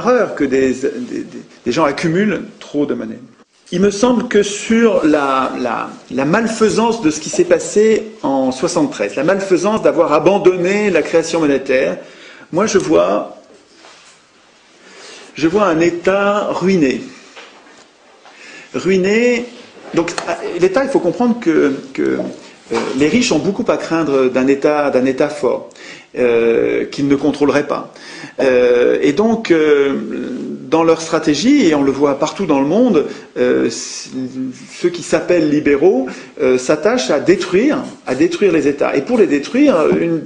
horreur que des gens accumulent trop de monnaie. Il me semble que sur la malfaisance de ce qui s'est passé en 73, la malfaisance d'avoir abandonné la création monétaire, moi je vois un État ruiné. Ruiné. Donc l'État, il faut comprendre que les riches ont beaucoup à craindre d'un État fort, qu'ils ne contrôleraient pas. Et donc, dans leur stratégie, et on le voit partout dans le monde, ceux qui s'appellent libéraux s'attachent à détruire les États. Et pour les détruire, une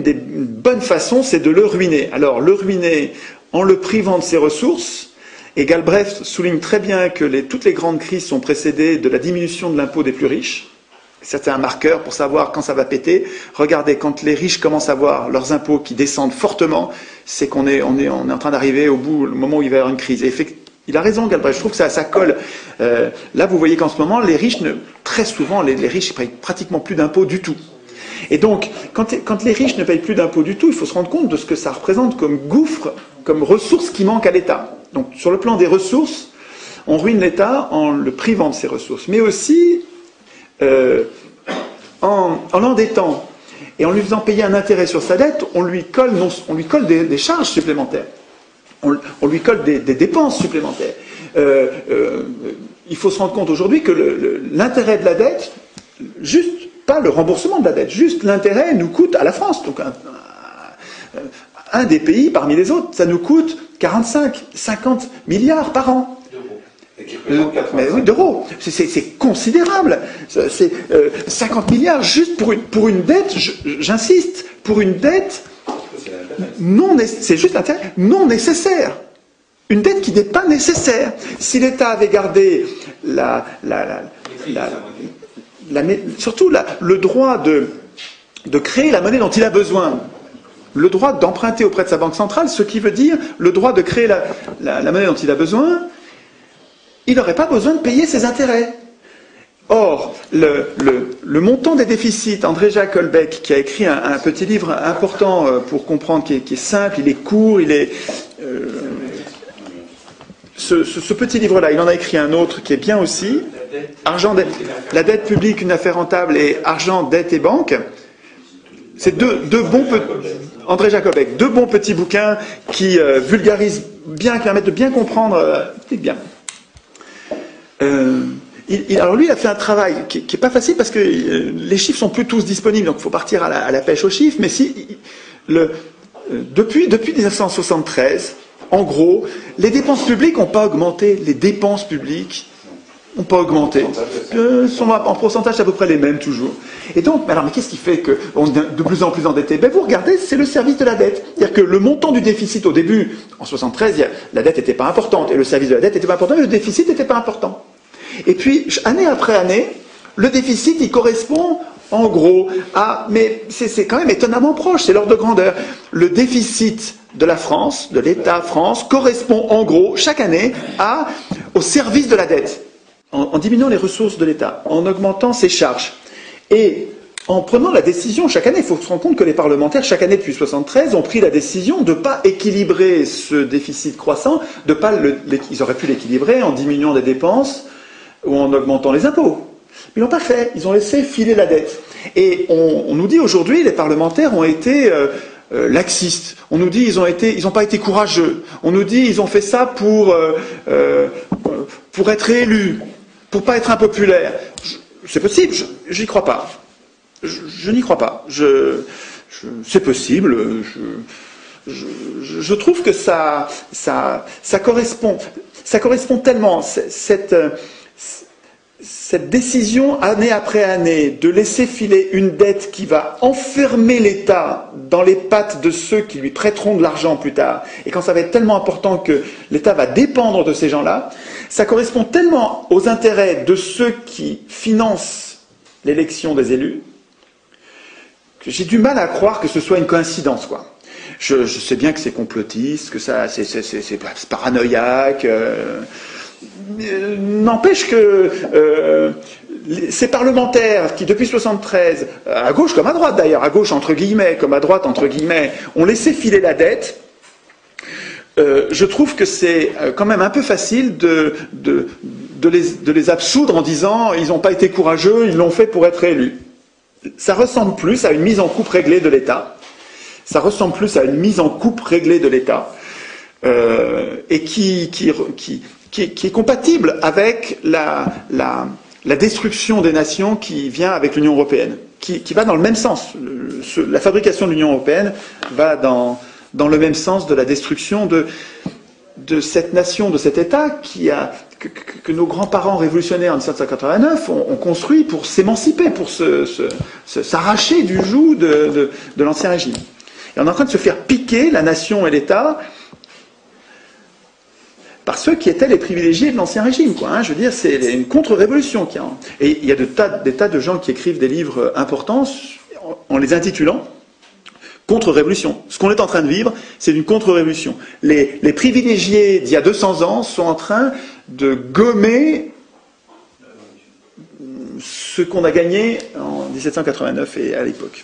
des bonnes façons, c'est de le ruiner. Alors, le ruiner en le privant de ses ressources. Et Galbraith souligne très bien que toutes les grandes crises sont précédées de la diminution de l'impôt des plus riches. C'est un marqueur pour savoir quand ça va péter. Regardez, quand les riches commencent à voir leurs impôts qui descendent fortement, c'est qu'on est en train d'arriver au moment où il va y avoir une crise. Et il a raison, Galbraith. Je trouve que ça colle. Là, vous voyez qu'en ce moment, les riches, très souvent, les riches ne payent pratiquement plus d'impôts du tout. Et donc, quand les riches ne payent plus d'impôts du tout, il faut se rendre compte de ce que ça représente comme gouffre, comme ressources qui manquent à l'État. Donc, sur le plan des ressources, on ruine l'État en le privant de ses ressources, mais aussi en l'endettant et en lui faisant payer un intérêt sur sa dette, on lui colle des charges supplémentaires, on lui colle des dépenses supplémentaires. Il faut se rendre compte aujourd'hui que l'intérêt de la dette, juste pas le remboursement de la dette, juste l'intérêt nous coûte à la France, donc un des pays parmi les autres, ça nous coûte 45-50 milliards par an. Mais oui, d'euros. C'est considérable. C'est 50 milliards juste pour une dette, j'insiste, pour une dette c'est juste l'intérêt non nécessaire. Une dette qui n'est pas nécessaire. Si l'État avait gardé surtout le droit de créer la monnaie dont il a besoin, le droit d'emprunter auprès de sa banque centrale, ce qui veut dire le droit de créer la monnaie dont il a besoin, il n'aurait pas besoin de payer ses intérêts. Or, le montant des déficits, André-Jacques Holbeck, qui a écrit un petit livre important pour comprendre, qui est simple, il est court, ce petit livre-là, il en a écrit un autre qui est bien aussi, La dette publique, une affaire rentable, et Argent, dette et banque. C'est André-Jacques Holbeck, deux bons petits bouquins qui vulgarisent bien, qui permettent de bien comprendre, alors lui, il a fait un travail qui n'est pas facile parce que les chiffres sont plus tous disponibles, donc il faut partir à la pêche aux chiffres. Mais depuis 1973, en gros, les dépenses publiques n'ont pas augmenté. Les dépenses publiques n'ont pas augmenté. Sont en pourcentage à peu près les mêmes toujours. Et donc, mais qu'est-ce qui fait qu'on est de plus en plus endetté? Vous regardez, c'est le service de la dette. C'est-à-dire que le montant du déficit au début, en 73, la dette n'était pas importante et le service de la dette n'était pas important, mais le déficit n'était pas important. Et puis, année après année, le déficit, il correspond en gros mais c'est quand même étonnamment proche, c'est l'ordre de grandeur. Le déficit de la France, de l'État France, correspond en gros, chaque année, au service de la dette. En diminuant les ressources de l'État, en augmentant ses charges. Et en prenant la décision, chaque année, il faut se rendre compte que les parlementaires, chaque année depuis 1973, ont pris la décision de ne pas équilibrer ce déficit croissant, ils auraient pu l'équilibrer en diminuant des dépenses, ou en augmentant les impôts. Mais ils l'ont pas fait, ils ont laissé filer la dette. Et on nous dit aujourd'hui, les parlementaires ont été laxistes. On nous dit ils n'ont pas été courageux. On nous dit ils ont fait ça pour être élus, pour pas être impopulaires. C'est possible, j'y crois pas. Je n'y crois pas. C'est possible. Je trouve que ça correspond tellement cette décision, année après année, de laisser filer une dette qui va enfermer l'État dans les pattes de ceux qui lui prêteront de l'argent plus tard, et quand ça va être tellement important que l'État va dépendre de ces gens-là, ça correspond tellement aux intérêts de ceux qui financent l'élection des élus, que j'ai du mal à croire que ce soit une coïncidence, quoi. Je sais bien que c'est complotiste, que c'est paranoïaque... N'empêche que ces parlementaires qui, depuis 1973, à gauche comme à droite d'ailleurs, à gauche entre guillemets, comme à droite entre guillemets, ont laissé filer la dette, je trouve que c'est quand même un peu facile de les absoudre en disant ils n'ont pas été courageux, ils l'ont fait pour être élus. Ça ressemble plus à une mise en coupe réglée de l'État. Ça ressemble plus à une mise en coupe réglée de l'État et qui est compatible avec la destruction des nations qui vient avec l'Union européenne, qui va dans le même sens. La fabrication de l'Union européenne va dans le même sens de la destruction de cette nation, de cet État que nos grands-parents révolutionnaires en 1789 ont construit pour s'émanciper, pour s'arracher du joug de l'Ancien Régime. Et on est en train de se faire piquer la nation et l'État par ceux qui étaient les privilégiés de l'Ancien Régime, quoi. Je veux dire, c'est une contre-révolution. Et il y a des tas de gens qui écrivent des livres importants en les intitulant contre-révolution. Ce qu'on est en train de vivre, c'est une contre-révolution. Les privilégiés d'il y a 200 ans sont en train de gommer ce qu'on a gagné en 1789 et à l'époque.